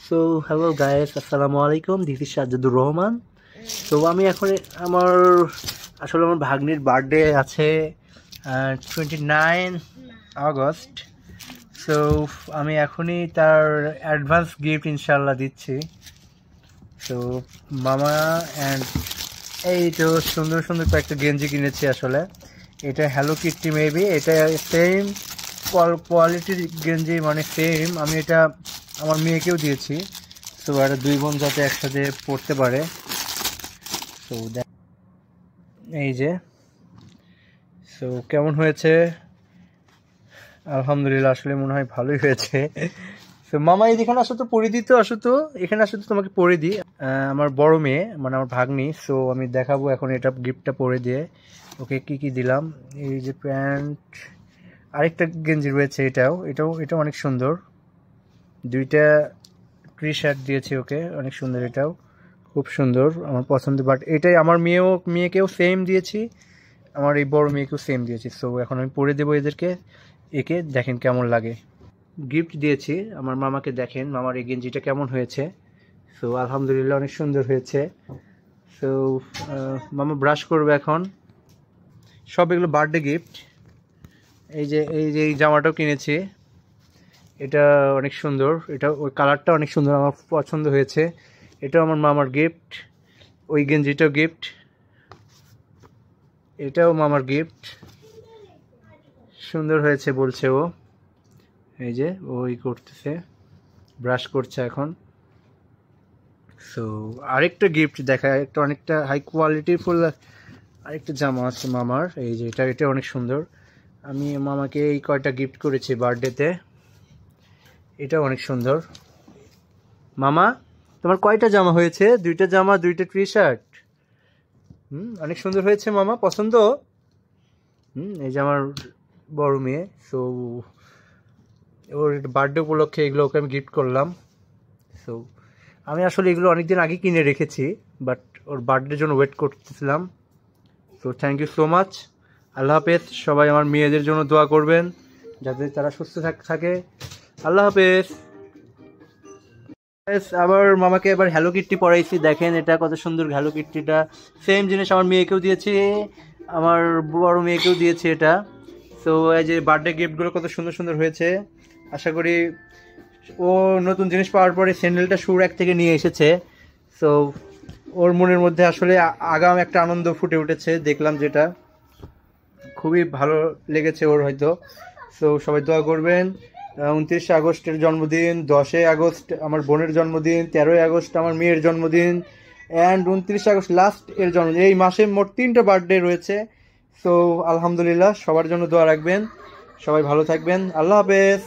So hello guys, আসসালামু আলাইকুম। This is Sajjadur Rahman. তো আমি এখন আমার ভাগ্নির বার্থডে আছে 29 আগস্ট। সো আমি এখনই তার অ্যাডভান্স গিফট ইনশাল্লাহ দিচ্ছি। সো মামা অ্যান্ড এই তো সুন্দর সুন্দর কয়েকটা গেঞ্জি কিনেছি। আসলে এটা হ্যালো কিটি মেবি, এটা সেম কোয়ালিটির গেঞ্জি, মানে সেম। আমি এটা আমার মেয়েকেও দিয়েছি। তো আর দুই বোন যাতে একসাথে পড়তে পারে। তো এই যে, সো কেমন হয়েছে? আলহামদুলিল্লাহ, আসলে মনে হয় ভালোই হয়েছে। তো মামা এখানে আসো তো, পরে দিই তো, আসো তো এখানে, আসো তো তোমাকে পরে দিই। আমার বড় মেয়ে, মানে আমার ভাগ্নি। সো আমি দেখাবো এখন এটা গিফটটা পরে দিয়ে ওকে কি কি দিলাম। এই যে প্যান্ট, আরেকটা গেঞ্জি রয়েছে, এটাও অনেক সুন্দর। দুইটা টি শার্ট দিয়েছি ওকে, অনেক সুন্দর, এটাও খুব সুন্দর, আমার পছন্দ। বাট এটাই আমার মেয়েকেও সেম দিয়েছি, আমার এই বড় মেয়েকেও সেম দিয়েছি। সো এখন আমি পরে দেবো একে দেখেন কেমন লাগে। গিফট দিয়েছি আমার মামাকে, দেখেন মামার এই গেঞ্জিটা কেমন হয়েছে। সো আলহামদুলিল্লাহ অনেক সুন্দর হয়েছে। সো মামা ব্রাশ করবে এখন। সব এগুলো বার্থডে গিফট। এই জামাটাও কিনেছি, এটা অনেক সুন্দর, এটা ওই কালারটা অনেক সুন্দর, আমার পছন্দ হয়েছে। এটাও আমার মামার গিফট। ওই গেঞ্জিটাও গিফট, এটাও মামার গিফট। সুন্দর হয়েছে বলছে ও। এই যে ওই করতেছে, ব্রাশ করছে এখন। সো আরেকটা গিফট দেখা, একটা অনেকটা হাই কোয়ালিটির ফুল আরেকটা জামা আছে মামার। এই যে এটা অনেক সুন্দর। আমি মামাকে এই কয়টা গিফট করেছি বার্থডেতে। এটা অনেক সুন্দর। মামা, তোমার কয়টা জামা হয়েছে? দুইটা জামা, দুইটা টি শার্ট। অনেক সুন্দর হয়েছে মামা, পছন্দ? এই যে আমার বড় মেয়ে। সো ওর বার্থডে উপলক্ষে এগুলো ওকে আমি গিফট করলাম। সো আমি আসলে এগুলো অনেকদিন আগে কিনে রেখেছি, বাট ওর বার্থডের জন্য ওয়েট করতেছিলাম। So thank you so much. আল্লাহ হাফেজ। সবাই আমার মেয়েদের জন্য দোয়া করবেন যাতে তারা সুস্থ থাকে। আল্লাহ হাফেজ। আবার মামাকে এবার হ্যালো কিট্টি পরাইছি, দেখেন এটা কত সুন্দর। হ্যালো কিট্টিটা সেম জিনিস আমার মেয়েকেও দিয়েছি, আমার বড় মেয়েকেও দিয়েছি এটা। সো এই যে বার্থডে গিফটগুলো কত সুন্দর সুন্দর হয়েছে। আশা করি ও নতুন জিনিস পাওয়ার পরে স্যান্ডেলটা শুর এক থেকে নিয়ে এসেছে। সো ওর মনের মধ্যে আসলে আগাম একটা আনন্দ ফুটে উঠেছে, দেখলাম, যেটা খুবই ভালো লেগেছে ওর হয়তো। সো সবাই দোয়া করবেন। 29 আগস্টের জন্মদিন, 10 আগস্ট আমার বোনের জন্মদিন, 13 আগস্ট আমার মেয়ের জন্মদিন, অ্যান্ড 29 আগস্ট লাস্ট এর জন্মদিন। এই মাসে মোট 3টা বার্থডে রয়েছে। সো আলহামদুলিল্লাহ, সবার জন্য দোয়া রাখবেন। সবাই ভালো থাকবেন। আল্লাহ হাফেজ।